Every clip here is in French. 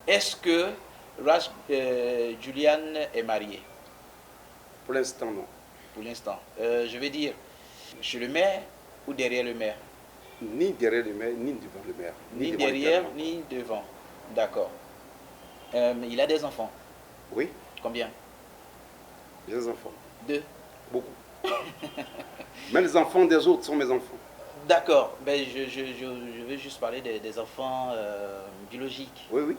Est-ce que Ras Julian est marié? Pour l'instant, non. Pour l'instant. Je vais dire chez le maire ou derrière le maire? Ni derrière le maire, ni devant le maire. Ni devant derrière, le ni devant. D'accord. Il a des enfants. Oui, Combien? j'ai des enfants. Deux. Beaucoup. Mais les enfants des autres sont mes enfants. D'accord. Ben, je vais juste parler des enfants biologiques. Oui, oui.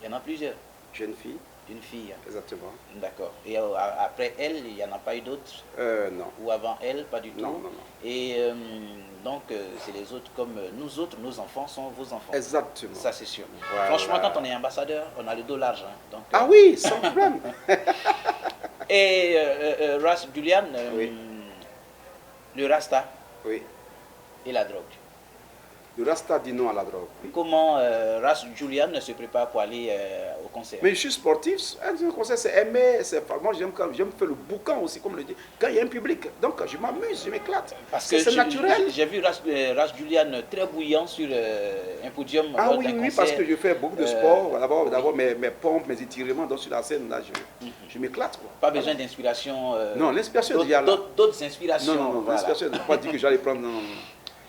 Il y en a plusieurs. Jeune fille, Une fille. exactement. D'accord. Et après elle, il n'y en a pas eu d'autres? Non. Ou avant elle, pas du tout? Non, non, non. Et donc, c'est les autres comme nous autres, nos enfants sont vos enfants. Exactement. Ça, c'est sûr. Voilà. Franchement, quand on est ambassadeur, on a le dos large. Hein. Donc, Ah oui, sans problème. Et Ras Julian, Oui. le Rasta Oui. et la drogue. Le Rasta dit non à la drogue. Oui. Comment Ras Julian se prépare pour aller au concert? Mais je suis sportif. Un concert, c'est aimer. Moi, j'aime faire le boucan aussi, comme on le dit. Quand il y a un public, donc je m'amuse, je m'éclate. Parce que c'est naturel. J'ai vu Ras Julian très bouillant sur un podium. Ah lors oui, d'un oui, concert. parce que je fais beaucoup de sport. D'abord, oui. mes pompes, mes étirements. Donc sur la scène, là, je m'éclate. Pas besoin d'inspiration. Non, l'inspiration est déjà là. D'autres inspirations. Non, Voilà. l'inspiration, je ne pas dire que j'allais prendre. Non.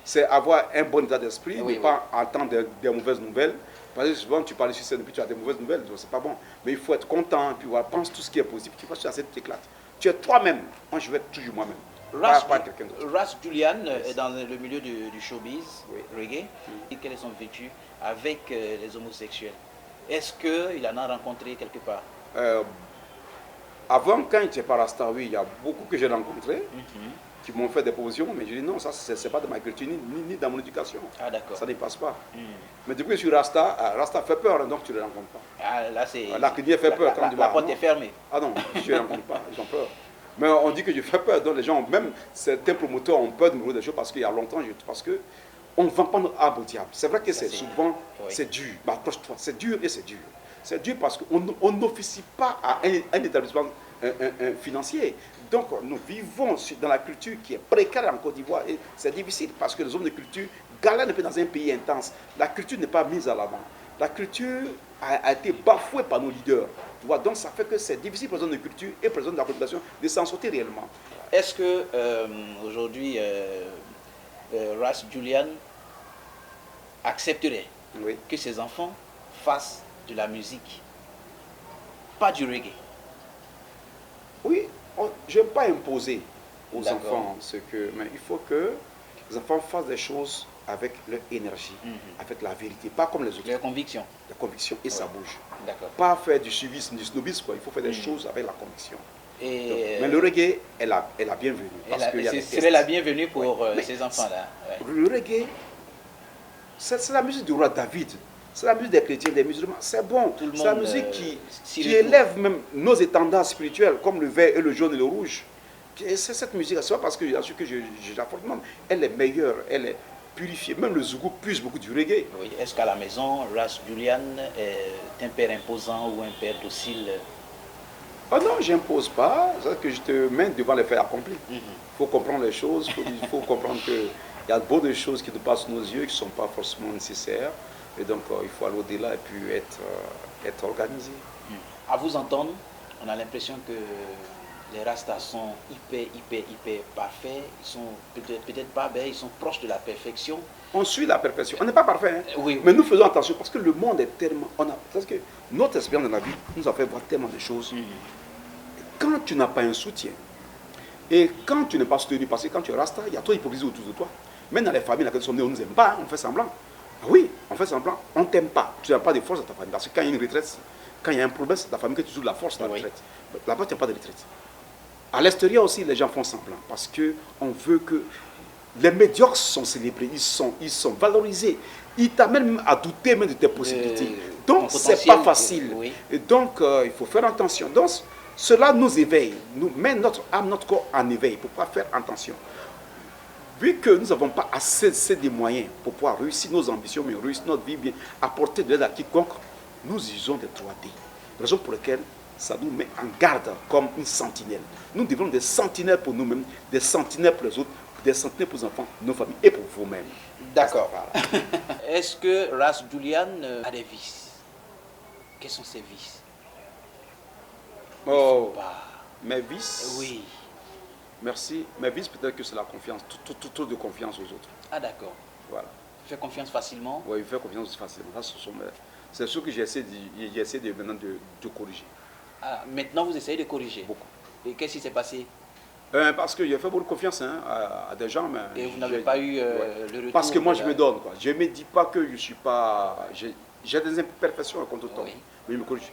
C'est avoir un bon état d'esprit, Oui, ne pas entendre des mauvaises nouvelles. Parce que souvent, tu parles sur scène et puis tu as des mauvaises nouvelles, c'est pas bon. Mais il faut être content, puis voilà, pense tout ce qui est positif, tu vas sur la scène, tu t'éclates. Tu es toi-même. Moi, je vais être toujours moi-même. Pas quelqu'un d'autre. Ras Julian est dans le milieu du showbiz, Oui. reggae. Et quel est son vécu avec les homosexuels? Est-ce qu'il en a rencontré quelque part? Avant, quand il n'était pas Rasta, oui, il y a beaucoup que j'ai rencontrés qui m'ont fait des propositions, mais je dis non, ça, c'est pas de ma culture, ni dans mon éducation. Ah, d'accord. Ça ne passe pas. Mais depuis que je suis Rasta, Rasta fait peur, hein, donc tu ne le rencontres pas. Ah, là, c'est. La crinière fait peur quand tu vas. La porte est fermée. Ah non, je ne rencontre pas, ils ont peur. Mais on dit que je fais peur, donc les gens, même certains promoteurs ont peur de me dire des choses parce qu'il y a longtemps, parce que on ne vend pas notre âme au diable. C'est vrai que c'est souvent, oui. c'est dur. Bah, accroche-toi, c'est dur et c'est dur. C'est dur parce qu'on n'officie pas à un établissement financier. Donc nous vivons dans la culture qui est précaire en Côte d'Ivoire et c'est difficile parce que les hommes de culture galèrent un peu dans un pays intense. La culture n'est pas mise à l'avant. La culture a été bafouée par nos leaders. Tu vois, donc ça fait que c'est difficile pour les hommes de culture et pour les hommes de la population de s'en sortir réellement. Est-ce que aujourd'hui Ras Julian accepterait que ses enfants fassent de la musique, pas du reggae? Oui, je n'aime pas imposer aux enfants ce que... Mais il faut que les enfants fassent des choses avec leur énergie, avec la vérité, pas comme les autres. Les convictions. La conviction et ça bouge. D'accord. Pas faire du suivisme, du snobisme, quoi. Il faut faire des choses avec la conviction. Et donc, mais le reggae est la bienvenue. C'est la bienvenue pour ces enfants-là. Ouais. Le reggae, c'est la musique du roi David. C'est la musique des chrétiens, des musulmans. C'est bon. C'est la musique qui élève même nos étendards spirituels, comme le vert et le jaune et le rouge. C'est cette musique, c'est pas parce que je la porte, elle est meilleure, elle est purifiée. Même le zougou puise beaucoup du reggae. Oui. Est-ce qu'à la maison, Ras Julian est un père imposant ou un père docile? Oh non, je n'impose pas. C'est que je te mets devant les faits accomplis. Il faut comprendre les choses. Il faut comprendre qu'il y a beaucoup de choses qui nous passent sous nos yeux qui ne sont pas forcément nécessaires. Et donc, il faut aller au-delà et puis être organisé. À vous entendre, on a l'impression que les Rastas sont hyper parfaits. Ils sont peut-être pas, mais ils sont proches de la perfection. On suit la perfection. On n'est pas parfait, hein? Oui. Mais nous faisons attention parce que le monde est tellement... Parce que notre expérience dans la vie nous a fait voir tellement de choses. Quand tu n'as pas un soutien, et quand tu n'es pas soutenu, parce que quand tu es Rasta, il y a trop d'hypocrisie autour de toi. Même dans les familles dans lesquelles nous sommes nés, on ne nous aime pas, hein, on fait semblant. Ah oui, on fait semblant, on ne t'aime pas. Tu n'as pas de force dans ta famille. Parce que quand il y a une retraite, quand il y a un problème, c'est ta famille que tu joues de la force dans la retraite. Là-bas, tu n'as pas de retraite. À l'extérieur aussi, les gens font semblant. Parce qu'on veut que les médiocres sont célébrés, ils sont valorisés. Ils t'amènent même à douter même de tes possibilités. Donc, ce n'est pas facile. Oui. Et donc, il faut faire attention. Donc, cela nous éveille, nous met notre âme, notre corps en éveil pour pouvoir faire attention. Vu que nous n'avons pas assez de moyens pour pouvoir réussir nos ambitions, mais réussir notre vie, bien apporter de l'aide à quiconque, nous usons des 3D. Raison pour laquelle ça nous met en garde comme une sentinelle. Nous devons des sentinelles pour nous-mêmes, des sentinelles pour les autres, des sentinelles pour les enfants, nos familles et pour vous-même. D'accord. Est-ce que Ras Julian a des vices? quels sont ses vices? Oh, Pas... mes vices. Oui. Merci. Mes vices, peut-être que c'est la confiance, trop de confiance aux autres. Ah d'accord. Voilà. Fait confiance facilement? Oui, il fait confiance facilement. C'est ce que j'essaie maintenant de corriger. Ah, maintenant vous essayez de corriger. Beaucoup. Et qu'est-ce qui s'est passé? Parce que j'ai fait beaucoup de confiance à des gens. Mais et vous n'avez pas eu le retour? Parce que moi, je me donne. Quoi. Je ne me dis pas que je ne suis pas... J'ai des imperfections à contre temps. Oui. Mais je me corrige.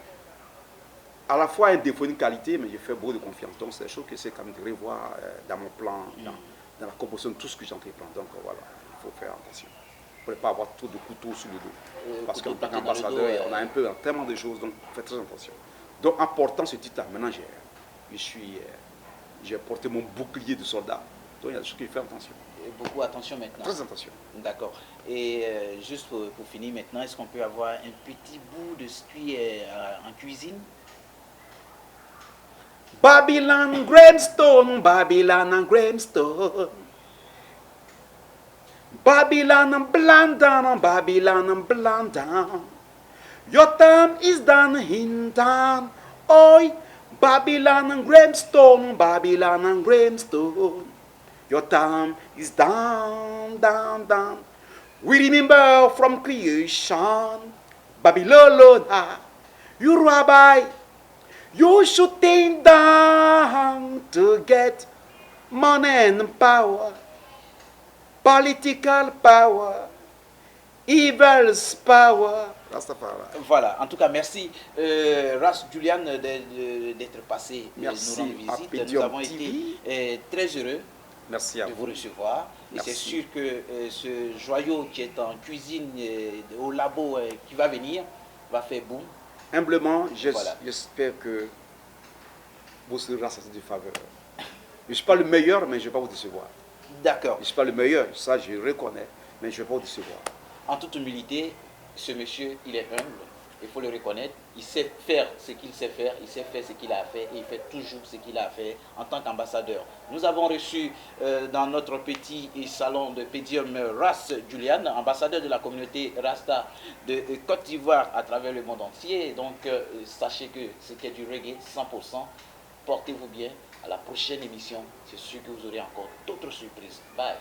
À la fois un défaut, une qualité, mais je fais beaucoup de confiance. Donc, c'est des choses que c'est quand même de revoir dans mon plan, dans la composition de tout ce que j'entreprends. Donc, voilà, il faut faire attention. Pour ne pas avoir trop de couteaux sur le dos. Parce qu'en tant qu'ambassadeur, on a un peu tellement de choses, donc faites très attention. Donc, en portant ce titre-là, maintenant, j'ai porté mon bouclier de soldat. Donc, il y a des choses qu'il faut faire attention. Et beaucoup attention maintenant. Très attention. D'accord. Et juste pour finir maintenant, est-ce qu'on peut avoir un petit bout de ce qui est en cuisine? Babylon Gravestone, Babylon Gravestone. Babylon Blandan, Babylon Blandan. Your time is done in town. Oi, Babylon Gravestone, Babylon Gravestone. Your time is down, down, down. We remember from creation, Babylon, you rabbi. You shooting down to get money and power, political power, evil's power. Voilà, en tout cas, merci Ras Julian d'être passé merci nous rendre visite. Nous avons été très heureux de vous recevoir. Et c'est sûr que ce joyau qui est en cuisine, au labo qui va venir, va faire boum. Humblement, j'espère que vous serez rassasiés de faveur. Je ne suis pas le meilleur, mais je ne vais pas vous décevoir. D'accord. Je ne suis pas le meilleur, ça je reconnais, mais je ne vais pas vous décevoir. En toute humilité, ce monsieur, il est humble, il faut le reconnaître. Il sait faire ce qu'il sait faire, il sait faire ce qu'il a à faire et il fait toujours ce qu'il a à faire en tant qu'ambassadeur. Nous avons reçu dans notre petit salon de Pédium Ras Julian, ambassadeur de la communauté Rasta de Côte d'Ivoire à travers le monde entier. Donc sachez que c'était du reggae 100%. Portez-vous bien. À la prochaine émission, c'est sûr que vous aurez encore d'autres surprises. Bye.